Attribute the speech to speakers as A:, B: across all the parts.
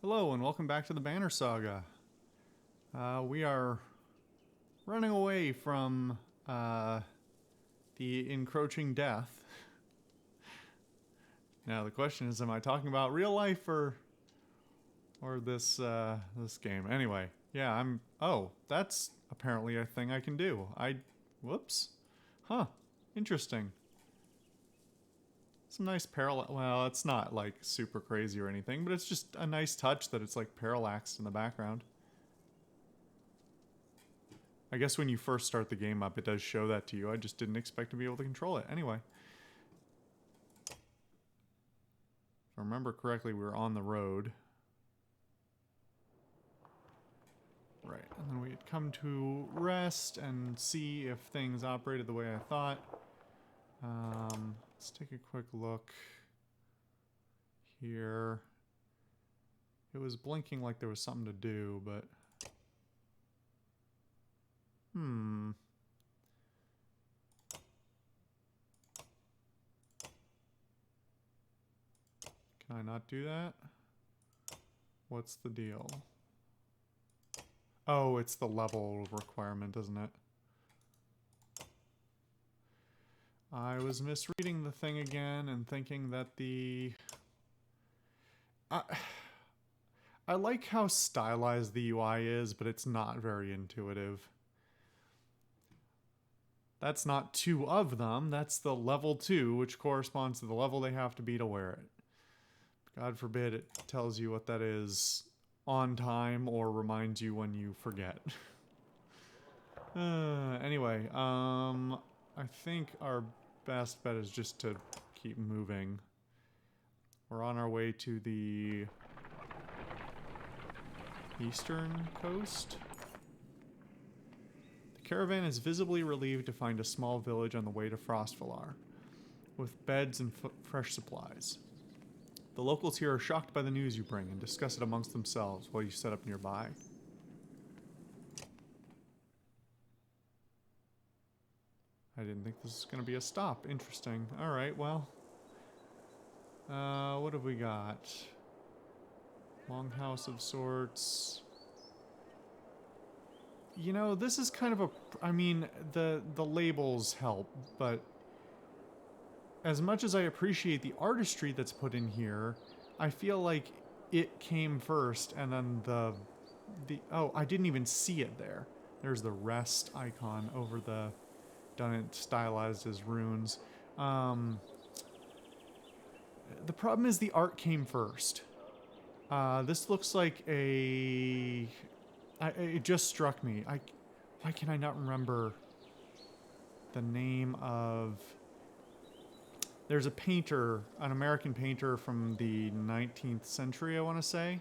A: Hello and welcome back to the Banner Saga. We are running away from the encroaching death. Now the question is, am I talking about real life or this game? Anyway, yeah, I'm. Oh, that's apparently a thing I can do. Whoops. Huh. Interesting. Some nice parallel. Well, it's not like super crazy or anything, but it's just a nice touch that it's like parallaxed in the background. I guess when you first start the game up, it does show that to you. I just didn't expect to be able to control it. Anyway. If I remember correctly, we were on the road. Right, and then we had come to rest and see if things operated the way I thought. Let's take a quick look here. It was blinking like there was something to do, but... Can I not do that? What's the deal? Oh, it's the level requirement, isn't it? I was misreading the thing again and thinking that the... I like how stylized the UI is, but it's not very intuitive. That's not two of them, that's the level 2, which corresponds to the level they have to be to wear it. God forbid it tells you what that is on time or reminds you when you forget. Anyway, I think our best bet is just to keep moving. We're on our way to the eastern coast. The caravan is visibly relieved to find a small village on the way to Frostvalar, with beds and fresh supplies. The locals here are shocked by the news you bring and discuss it amongst themselves while you set up nearby. I didn't think this was going to be a stop. Interesting. Alright, well. What have we got? Longhouse of sorts. You know, this is kind of a... I mean, the labels help, but... as much as I appreciate the artistry that's put in here, I feel like it came first and then the... Oh, I didn't even see it there. There's the rest icon over the... done it stylized as runes. The problem is the art came first. This looks like a... it just struck me. Why can I not remember the name of... There's a painter, an American painter from the 19th century, I want to say,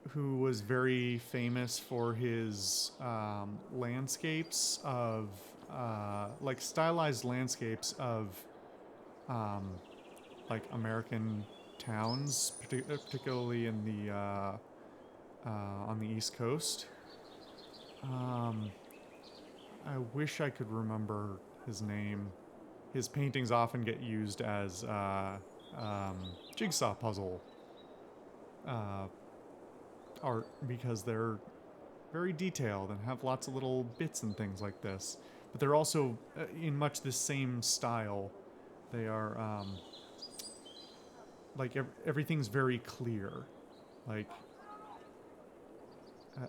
A: who was very famous for his landscapes of, like stylized landscapes of, like American towns, particularly in the, on the East Coast. I wish I could remember his name. His paintings often get used as jigsaw puzzle art because they're very detailed and have lots of little bits and things like this. But they're also in much the same style. They are like everything's very clear. Like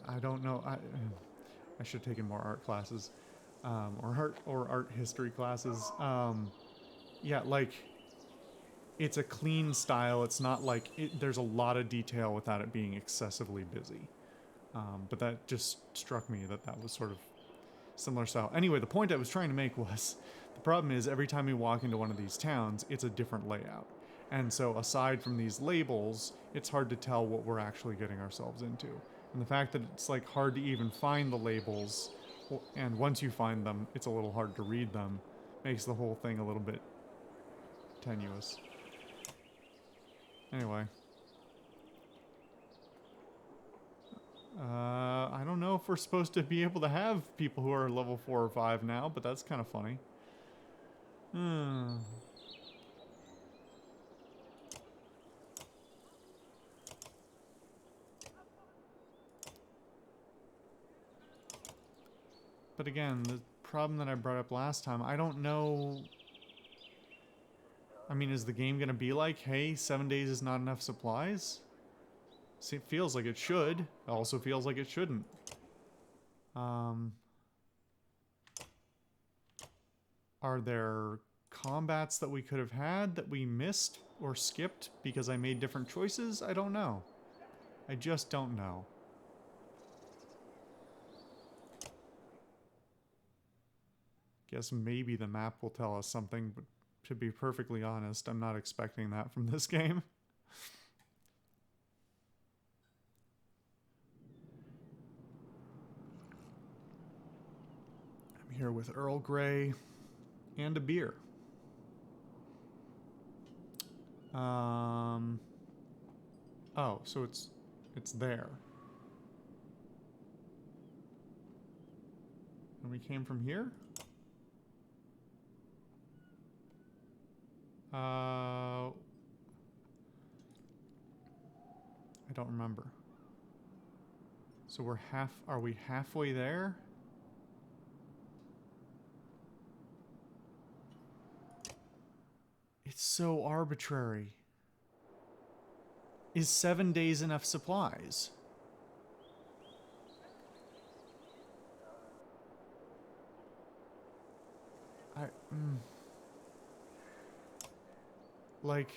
A: I don't know. I should have taken more art classes. Or art history classes. Yeah, like it's a clean style. It's not like there's a lot of detail without it being excessively busy. But that just struck me that was sort of similar style. Anyway, the point I was trying to make was the problem is every time we walk into one of these towns, it's a different layout. And so aside from these labels, it's hard to tell what we're actually getting ourselves into. And the fact that it's like hard to even find the labels, and once you find them, it's a little hard to read them, makes the whole thing a little bit tenuous. Anyway. I don't know if we're supposed to be able to have people who are level 4 or 5 now, but that's kind of funny. But again, the problem that I brought up last time, I don't know... I mean, is the game going to be like, hey, 7 days is not enough supplies? See, it feels like it should. It also feels like it shouldn't. Are there combats that we could have had that we missed or skipped because I made different choices? I don't know. I just don't know. Guess maybe the map will tell us something, but to be perfectly honest, I'm not expecting that from this game. I'm here with Earl Grey and a beer. Oh, so it's there. And we came from here? I don't remember. So are we halfway there? It's so arbitrary. Is 7 days enough supplies? Like,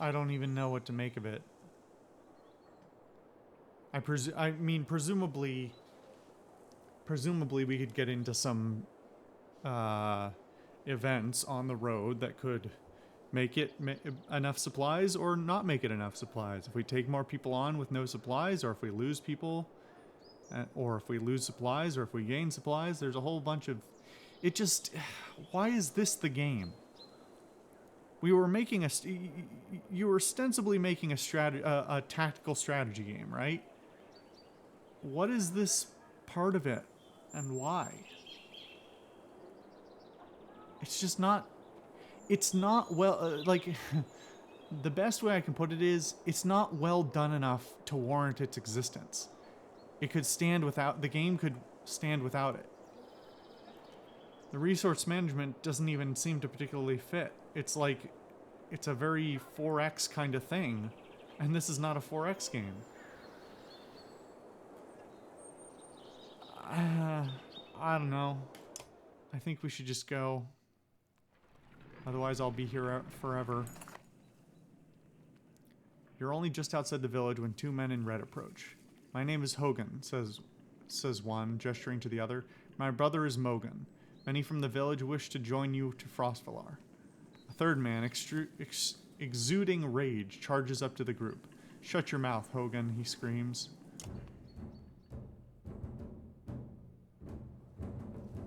A: I don't even know what to make of it. I mean, presumably we could get into some events on the road that could make it enough supplies or not make it enough supplies. If we take more people on with no supplies, or if we lose people, or if we lose supplies, or if we gain supplies, there's a whole bunch of... It just... Why is this the game? We were making you were ostensibly making a tactical strategy game, right? What is this part of it, and why? It's just not... It's not well... like, the best way I can put it is, it's not well done enough to warrant its existence. It could stand without... The game could stand without it. The resource management doesn't even seem to particularly fit. It's like... It's a very 4X kind of thing. And this is not a 4X game. I don't know. I think we should just go. Otherwise I'll be here forever. You're only just outside the village when two men in red approach. My name is Hogan, says one, gesturing to the other. My brother is Mogan. Many from the village wish to join you to Frostvalar. A third man, exuding rage, charges up to the group. Shut your mouth, Hogan, he screams.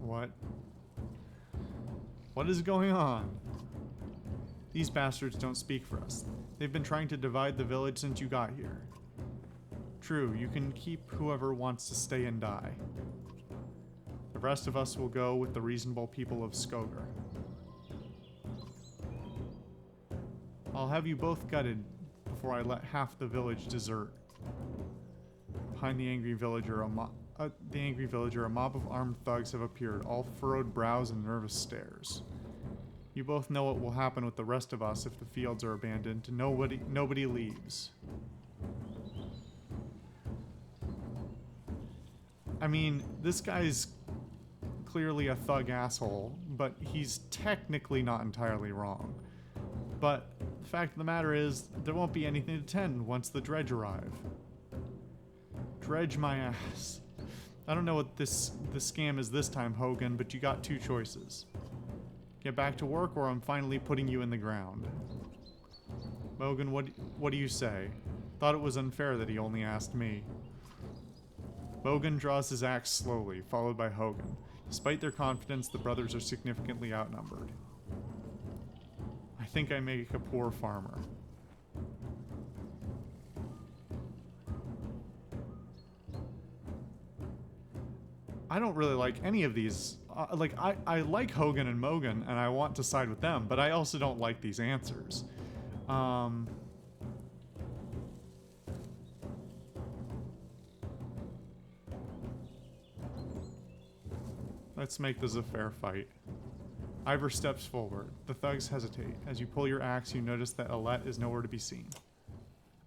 A: What? What is going on? These bastards don't speak for us. They've been trying to divide the village since you got here. True, you can keep whoever wants to stay and die. The rest of us will go with the reasonable people of Skogar. I'll have you both gutted before I let half the village desert. Behind the angry villager, a mob of armed thugs have appeared, all furrowed brows and nervous stares. You both know what will happen with the rest of us if the fields are abandoned. Nobody leaves. I mean, this guy's clearly a thug asshole, but he's technically not entirely wrong. But the fact of the matter is, there won't be anything to tend once the dredge arrive. Dredge my ass. I don't know what this scam is this time, Hogan, but you got two choices. Get back to work, or I'm finally putting you in the ground. Mogan, what do you say? Thought it was unfair that he only asked me. Mogan draws his axe slowly, followed by Hogan. Despite their confidence, the brothers are significantly outnumbered. I think I make a poor farmer. I don't really like any of these. I like Hogan and Mogan, and I want to side with them, but I also don't like these answers. Let's make this a fair fight. Ivor steps forward. The thugs hesitate. As you pull your axe, you notice that Alette is nowhere to be seen.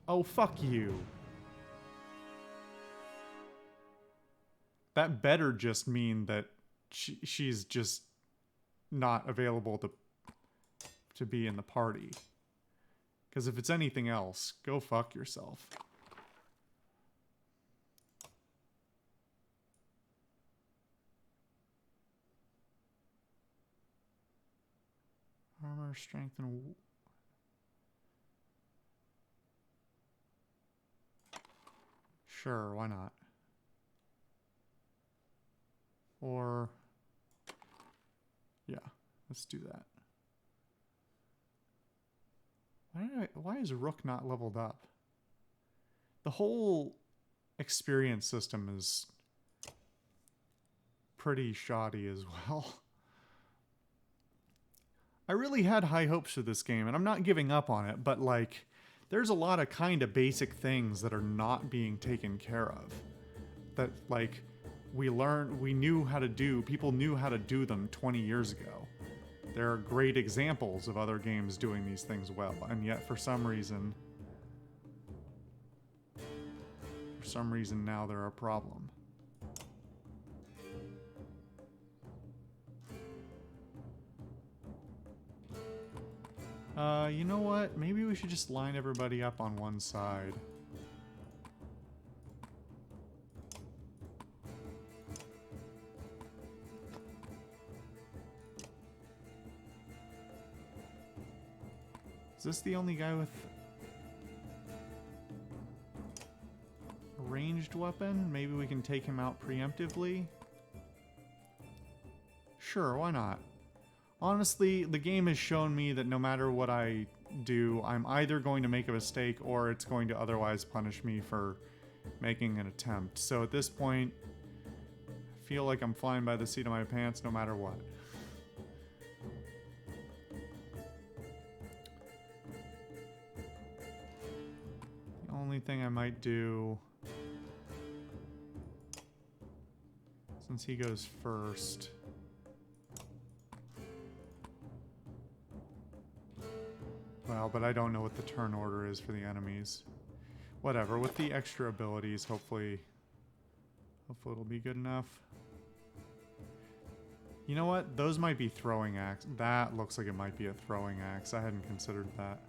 A: Oh, fuck you. That better just mean that she's just not available to be in the party. Because if it's anything else, go fuck yourself. Armor, strength, and... Sure, why not? Or... Yeah, let's do that. Why is Rook not leveled up? The whole experience system is pretty shoddy as well. I really had high hopes for this game, and I'm not giving up on it, but like, there's a lot of kind of basic things that are not being taken care of. That like, we knew how to do, people knew how to do them 20 years ago. There are great examples of other games doing these things well, and yet for some reason now they're a problem. You know what? Maybe we should just line everybody up on one side. Is this the only guy with a ranged weapon? Maybe we can take him out preemptively? Sure, why not? Honestly, the game has shown me that no matter what I do, I'm either going to make a mistake or it's going to otherwise punish me for making an attempt. So at this point, I feel like I'm flying by the seat of my pants no matter what. The only thing I might do, since he goes first... Well, but I don't know what the turn order is for the enemies. Whatever, with the extra abilities, hopefully it'll be good enough. You know what? Those might be throwing axe. That looks like it might be a throwing axe. I hadn't considered that.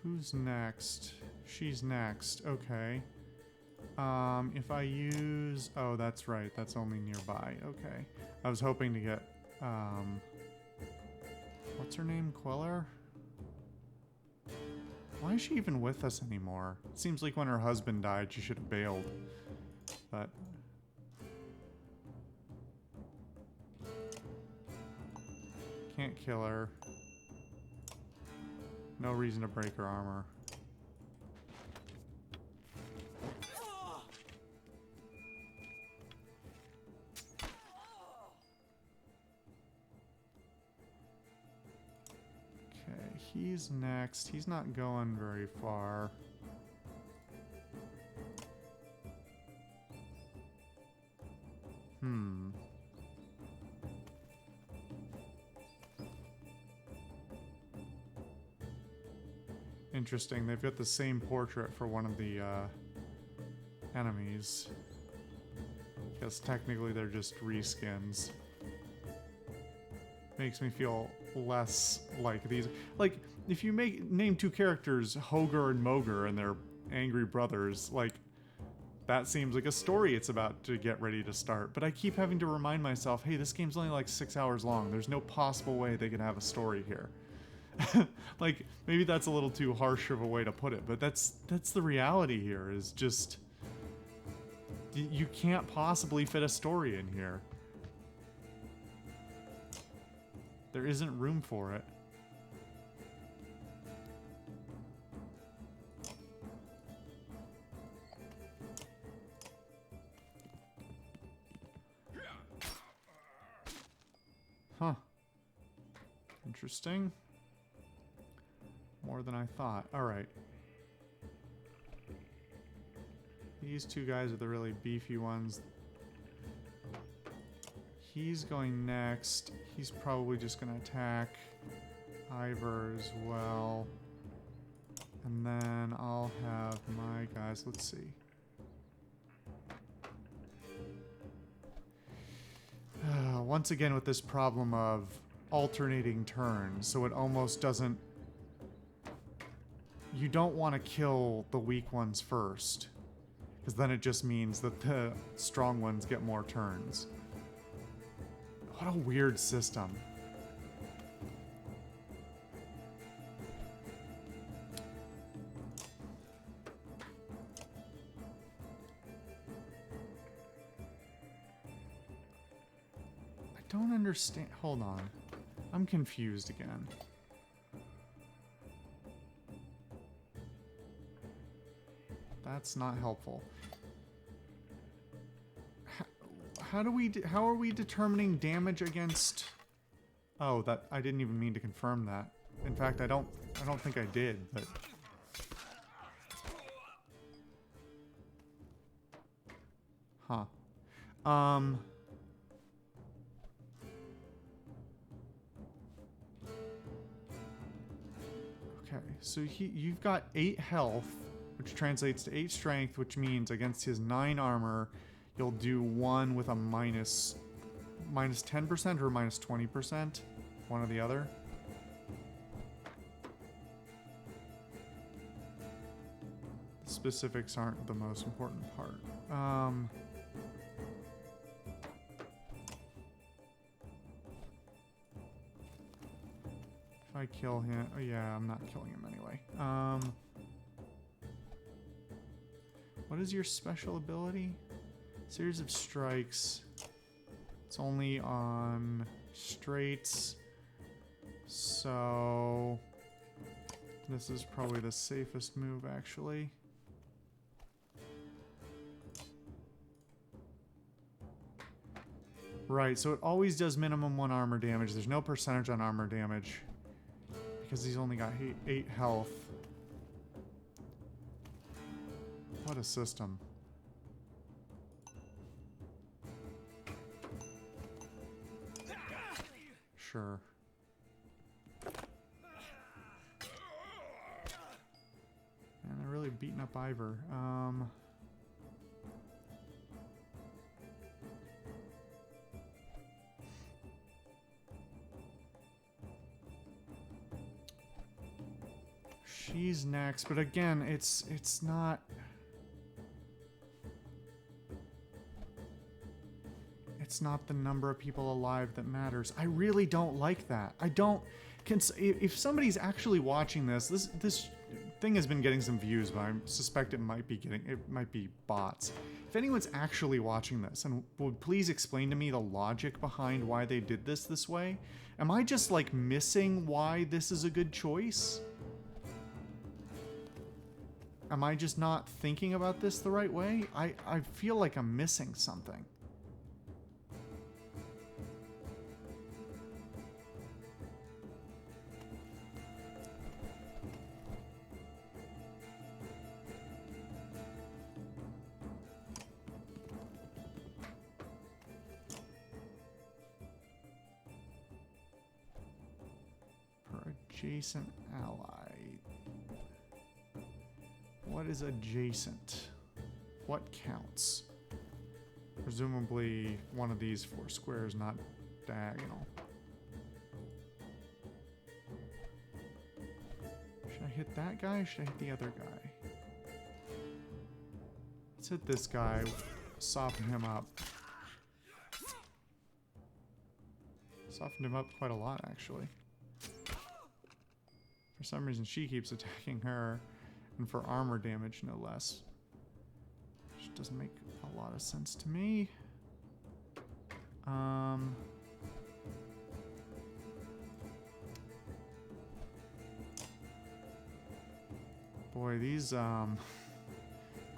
A: Who's next? She's next. Okay. If I use... Oh, that's right. That's only nearby. Okay. I was hoping to get... What's her name? Queller? Why is she even with us anymore? It seems like when her husband died, she should have bailed. But... Can't kill her. No reason to break her armor. Okay, he's next. He's not going very far. Interesting, they've got the same portrait for one of the enemies. Guess technically they're just reskins. Makes me feel less like these. Like, if you name two characters, Hoger and Moger, and they're angry brothers, like, that seems like a story it's about to get ready to start. But I keep having to remind myself, hey, this game's only like 6 hours long. There's no possible way they could have a story here. Like, maybe that's a little too harsh of a way to put it, but that's the reality here, is just... You can't possibly fit a story in here. There isn't room for it. Huh. Interesting. More than I thought. Alright. These two guys are the really beefy ones. He's going next. He's probably just going to attack Ivor as well. And then I'll have my guys. Let's see. Once again with this problem of alternating turns, so it almost doesn't... You don't want to kill the weak ones first, because then it just means that the strong ones get more turns. What a weird system. I don't understand. Hold on. I'm confused again. That's not helpful. How are we determining damage against... Oh, that I didn't even mean to confirm that. In fact, I don't think I did, but... Huh. Okay, so you've got 8 health, which translates to 8 strength, which means against his 9 armor, you'll do 1 with a minus 10% or minus 20%, one or the other. The specifics aren't the most important part. If I kill him, oh yeah, I'm not killing him anyway. What is your special ability? Series of strikes. It's only on straights. So this is probably the safest move, actually. Right, so it always does minimum 1 armor damage. There's no percentage on armor damage because he's only got 8 health. What a system. Sure. Man, they're really beating up Ivor. She's next, but again, it's not... It's not the number of people alive that matters. I really don't like that. I don't... If somebody's actually watching this thing has been getting some views, but I suspect it might be bots. If anyone's actually watching this, and would please explain to me the logic behind why they did this way? Am I just, like, missing why this is a good choice? Am I just not thinking about this the right way? I feel like I'm missing something. Per adjacent ally. What is adjacent? What counts? Presumably one of these 4 squares, not diagonal. Should I hit that guy or should I hit the other guy? Let's hit this guy, soften him up. Softened him up quite a lot, actually. For some reason, she keeps attacking her. And for armor damage, no less. Which doesn't make a lot of sense to me. Boy, these,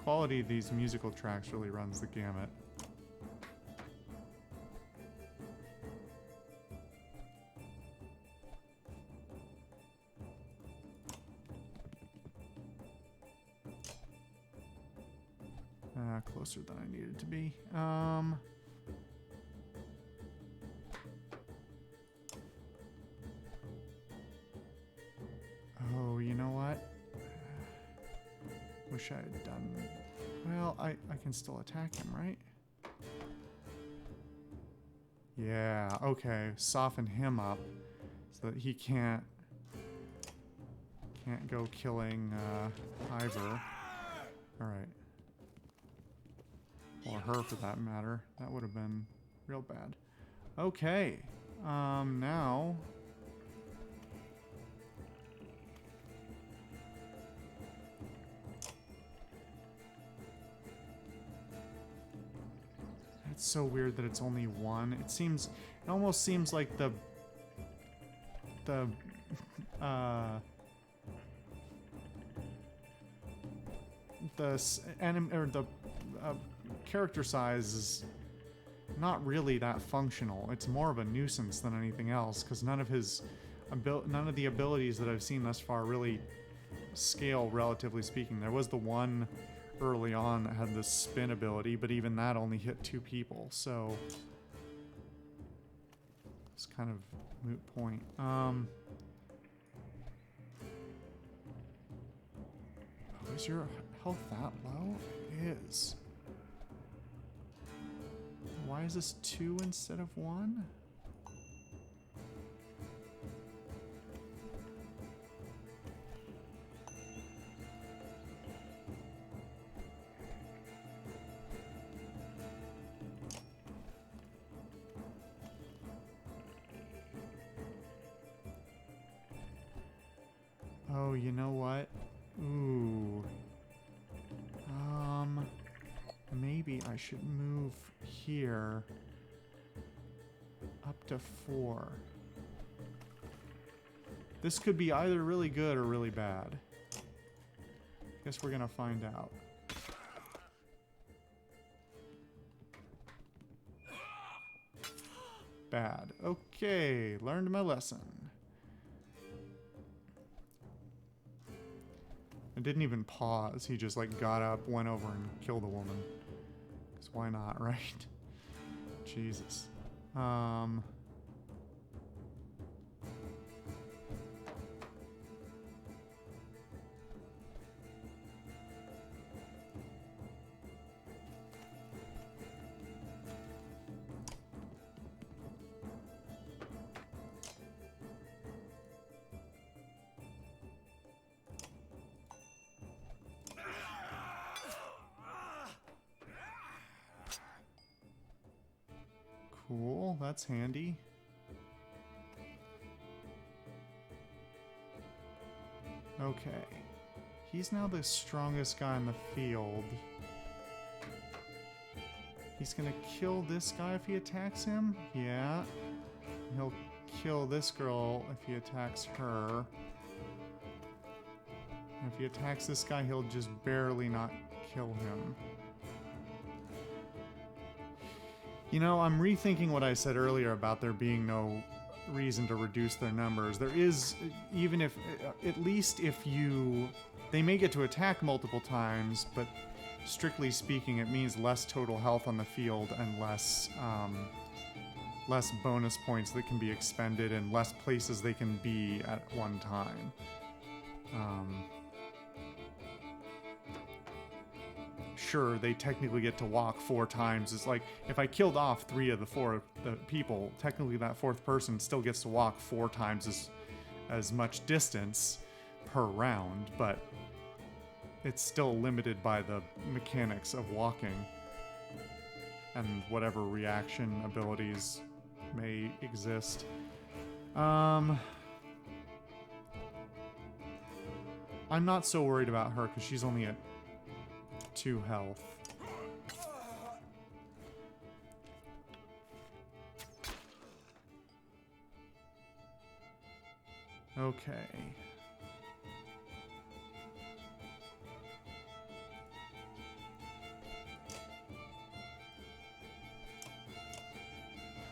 A: quality of these musical tracks really runs the gamut. closer than I needed to be. Oh, you know what? Wish I had done... Well, I can still attack him, right? Yeah, okay. Soften him up so that he can't go killing Ivor. Alright. Or her, for that matter. That would have been real bad. Okay. Now... It's so weird that it's only one. It almost seems like the character size is not really that functional. It's more of a nuisance than anything else, because none of the abilities that I've seen thus far really scale, relatively speaking. There was the one early on that had the spin ability, but even that only hit 2 people, so it's kind of a moot point. Oh, is your health that low? It is. Why is this 2 instead of 1? Oh, you know what? Ooh. Maybe I should move here up to 4. This could be either really good or really bad. Guess we're gonna find out. Bad. Okay, learned my lesson. I didn't even pause. He just like got up, went over and killed a woman. 'Cause why not, right? Jesus. Cool, that's handy. Okay. He's now the strongest guy in the field. He's gonna kill this guy if he attacks him? Yeah. He'll kill this girl if he attacks her. And if he attacks this guy, he'll just barely not kill him. You know, I'm rethinking what I said earlier about there being no reason to reduce their numbers. There is, even if, at least if they may get to attack multiple times, but strictly speaking, it means less total health on the field and less bonus points that can be expended and less places they can be at one time. Sure, they technically get to walk 4 times. It's like, if I killed off 3 of the people, technically that 4th person still gets to walk 4 times as much distance per round, but it's still limited by the mechanics of walking and whatever reaction abilities may exist. I'm not so worried about her because she's only at 2 health. Okay.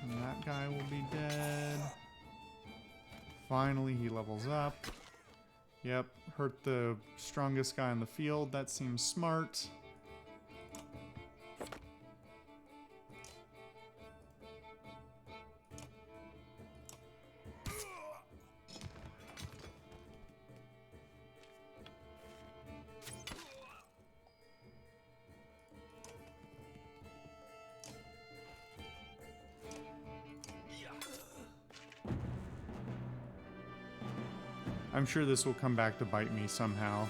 A: And that guy will be dead. Finally, he levels up. Yep, hurt the strongest guy in the field. That seems smart. I'm sure this will come back to bite me somehow.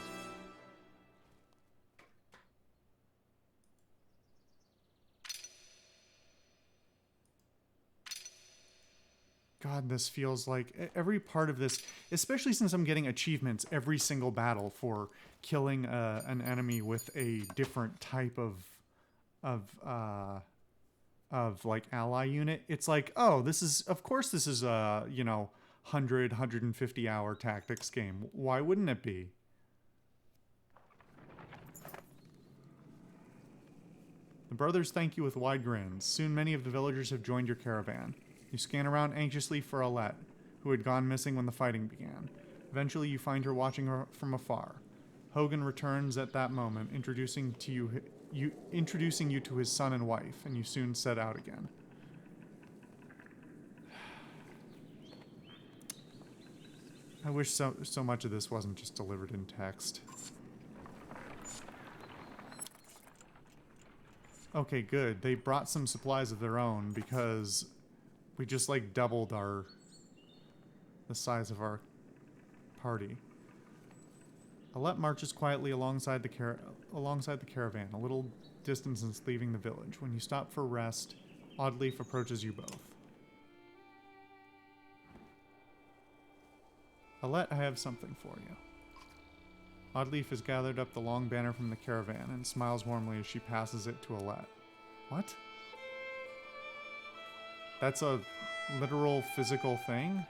A: God, this feels like every part of this, especially since I'm getting achievements every single battle for killing an enemy with a different type of like ally unit. It's like, oh, this is, of course this is a, you know, 150 hour tactics game. Why wouldn't it be? The brothers thank you with wide grins. Soon many of the villagers have joined your caravan. You scan around anxiously for Alette, who had gone missing when the fighting began. Eventually you find her watching her from afar. Hogan returns at that moment, introducing you to his son and wife, and you soon set out again. I wish so much of this wasn't just delivered in text. Okay, good. They brought some supplies of their own because we just like doubled the size of our party. Alette marches quietly alongside the caravan, a little distance since leaving the village. When you stop for rest, Oddleaf approaches you both. Alette, I have something for you. Oddleaf has gathered up the long banner from the caravan and smiles warmly as she passes it to Alette. What? That's a literal physical thing?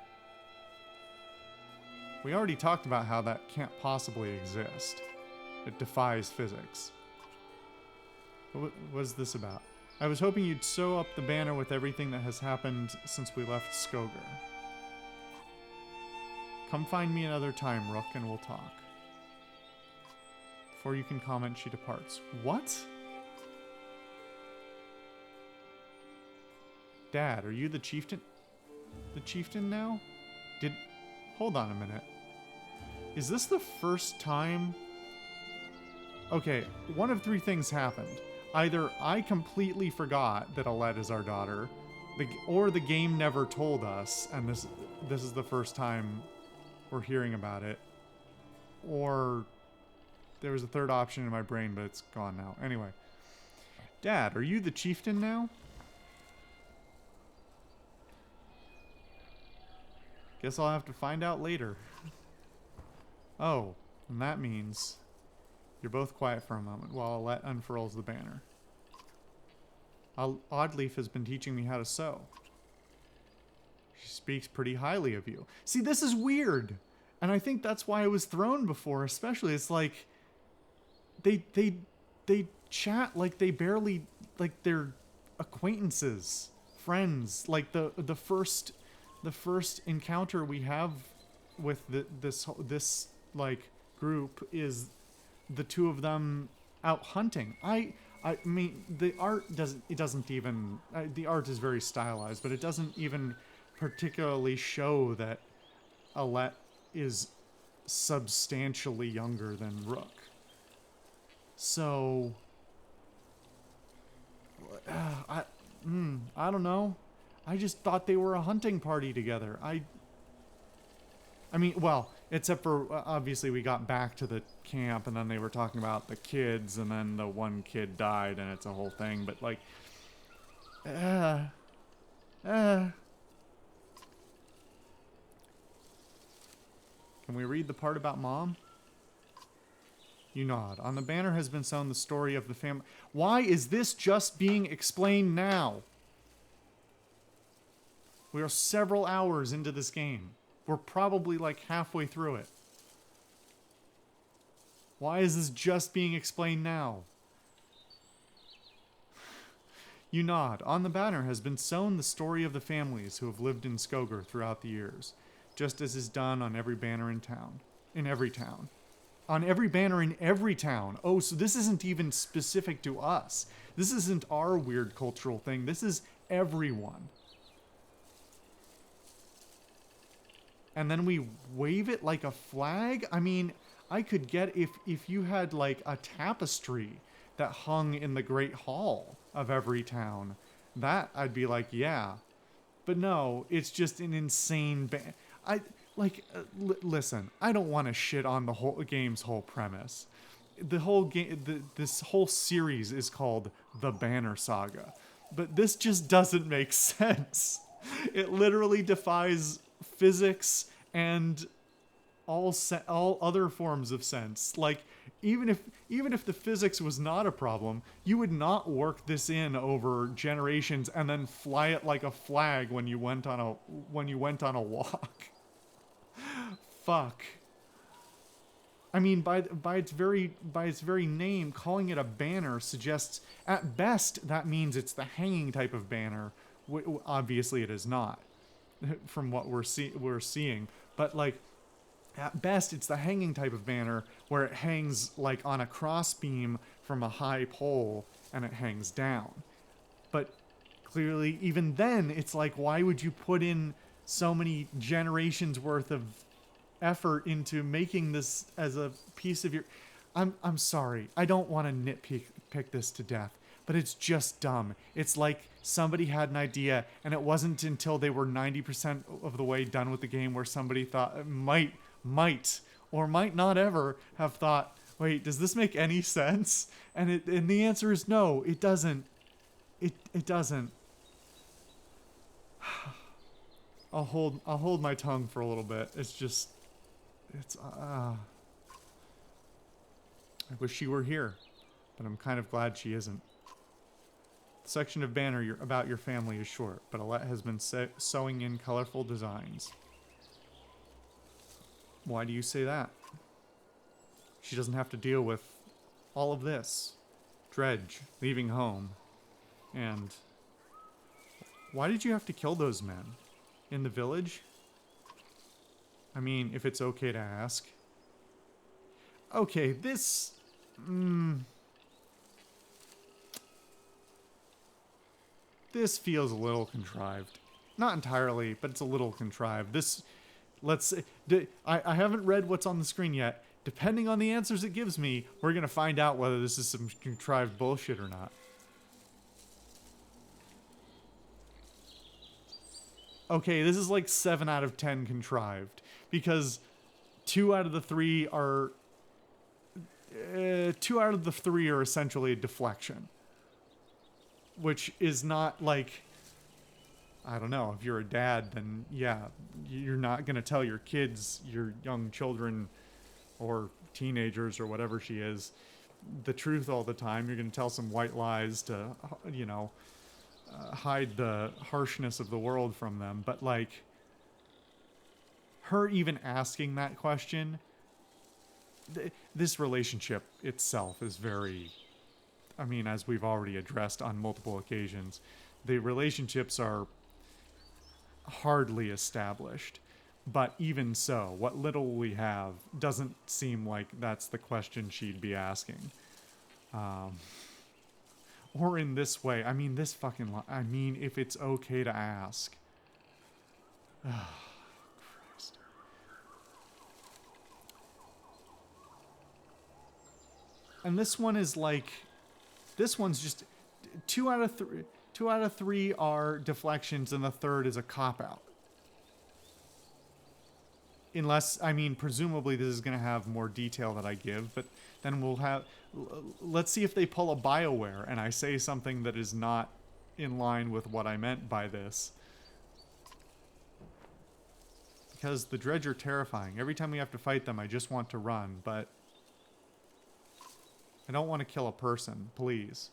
A: We already talked about how that can't possibly exist. It defies physics. What is this about? I was hoping you'd sew up the banner with everything that has happened since we left Skogar. Come find me another time, Rook, and we'll talk. Before you can comment, she departs. What? Dad, are you the chieftain? The chieftain now? Hold on a minute. Is this the first time? Okay, one of three things happened. Either I completely forgot that Alette is our daughter, or the game never told us, and this is the first time we're hearing about it, or there was a third option in my brain, but it's gone now. Anyway. Dad, are you the chieftain now? Guess I'll have to find out later. Oh, and that means you're both quiet for a moment while Alette unfurls the banner. Oddleaf has been teaching me how to sew. She speaks pretty highly of you. See, this is weird. And I think that's why I was thrown before, especially. It's like they chat like they barely, like they're acquaintances, friends. Like the first encounter we have with this like group is the two of them out hunting. I mean, the art doesn't even the art is very stylized, but it doesn't even particularly show that Alette is substantially younger than Rook. So I don't know. I just thought they were a hunting party together. I mean, well, except for obviously we got back to the camp and then they were talking about the kids and then the one kid died and it's a whole thing. But like, Can we read the part about Mom? You nod. On the banner has been sewn the story of the family. Why is this just being explained now? We are several hours into this game. We're probably like halfway through it. Why is this just being explained now? You nod. On the banner has been sewn the story of the families who have lived in Skogar throughout the years, just as is done on every banner in town. In every town. On every banner in every town. Oh, so this isn't even specific to us. This isn't our weird cultural thing. This is everyone. And then we wave it like a flag? I mean, I could get if you had like a tapestry that hung in the Great Hall of every town. That I'd be like, yeah. But no, it's just an insane like, listen, I don't want to shit on the whole game's whole premise. The whole game, this whole series is called The Banner Saga, but this just doesn't make sense. It literally defies physics and all other forms of sense. Like, even if the physics was not a problem, you would not work this in over generations and then fly it like a flag when you went on a walk. Fuck. I mean, by its very name, calling it a banner suggests, at best, that means it's the hanging type of banner. Obviously, it is not, from what we're seeing. But like, at best, it's the hanging type of banner where it hangs like on a crossbeam from a high pole and it hangs down. But clearly, even then, it's like, why would you put in so many generations worth of effort into making this as a piece of your... I'm sorry. I don't want to nitpick this to death, but it's just dumb. It's like somebody had an idea, and it wasn't until they were 90% of the way done with the game where somebody thought, might or might not ever have thought, wait, does this make any sense? And the answer is no, it doesn't. It doesn't. I'll hold my tongue for a little bit. I wish she were here, but I'm kind of glad she isn't. The section of banner about your family is short, but Alette has been sewing in colorful designs. Why do you say that? She doesn't have to deal with all of this. Dredge, leaving home. And why did you have to kill those men? In the village? I mean, if it's okay to ask. Okay, this... This feels a little contrived. Not entirely, but it's a little contrived. I haven't read what's on the screen yet. Depending on the answers it gives me, we're going to find out whether this is some contrived bullshit or not. Okay, this is like 7 out of 10 contrived. Because 2 out of the 3 are... 2 out of the 3 are essentially a deflection. Which is not like... I don't know, if you're a dad, then yeah, you're not going to tell your kids, your young children, or teenagers, or whatever she is, the truth all the time. You're going to tell some white lies to, you know, hide the harshness of the world from them. But, like, her even asking that question, this relationship itself is very, I mean, as we've already addressed on multiple occasions, the relationships are hardly established. But even so, what little we have doesn't seem like that's the question she'd be asking. Or in this way. I mean, this fucking... I mean, if it's okay to ask. Oh, Christ. And this one is like... This one's just... 2 out of 3... 2 out of 3 are deflections, and the third is a cop-out. Unless, I mean, presumably this is going to have more detail that I give, but then we'll have... Let's see if they pull a BioWare, and I say something that is not in line with what I meant by this. Because the Dredge are terrifying. Every time we have to fight them, I just want to run, but... I don't want to kill a person, please.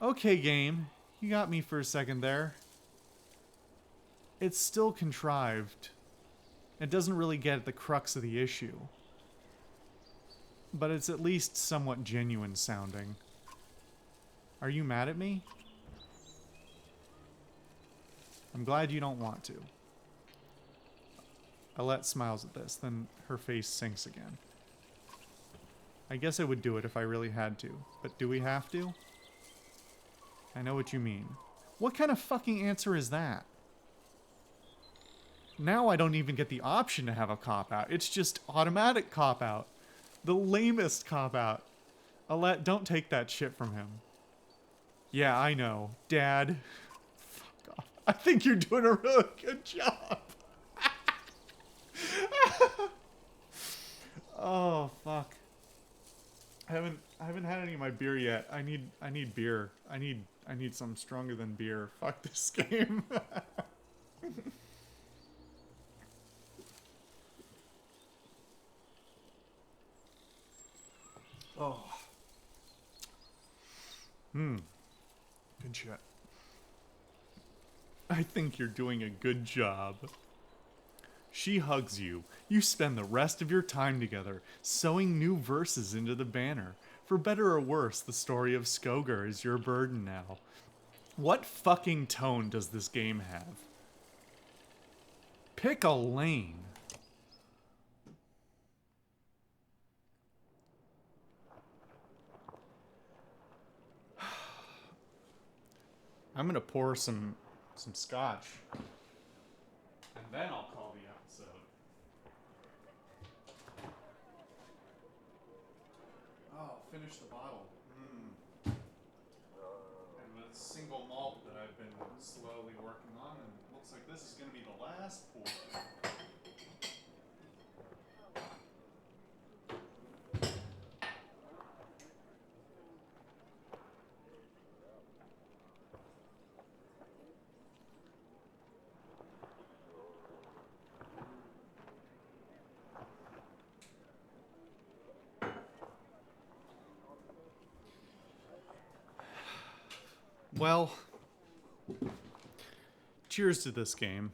A: Okay, game. You got me for a second there. It's still contrived. It doesn't really get at the crux of the issue. But it's at least somewhat genuine sounding. Are you mad at me? I'm glad you don't want to. Alette smiles at this, then her face sinks again. I guess I would do it if I really had to, but do we have to? I know what you mean. What kind of fucking answer is that? Now I don't even get the option to have a cop-out. It's just automatic cop-out. The lamest cop-out. Alette, don't take that shit from him. Yeah, I know. Dad. I think you're doing a really good job. Oh fuck. I haven't had any of my beer yet. I need beer. I need something stronger than beer. Fuck this game. Oh. Good shit. I think you're doing a good job. She hugs you. You spend the rest of your time together, sewing new verses into the banner. For better or worse, the story of Skogar is your burden now. What fucking tone does this game have? Pick a lane. I'm gonna pour some scotch. And then I'll call the episode. Oh, finish the bottle. And the single malt that I've been slowly working on, and it looks like this is gonna be the last pour. Well, cheers to this game.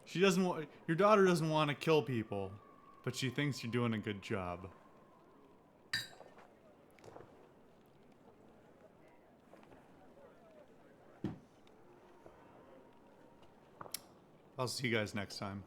A: She doesn't want, your daughter doesn't want to kill people, but she thinks you're doing a good job. I'll see you guys next time.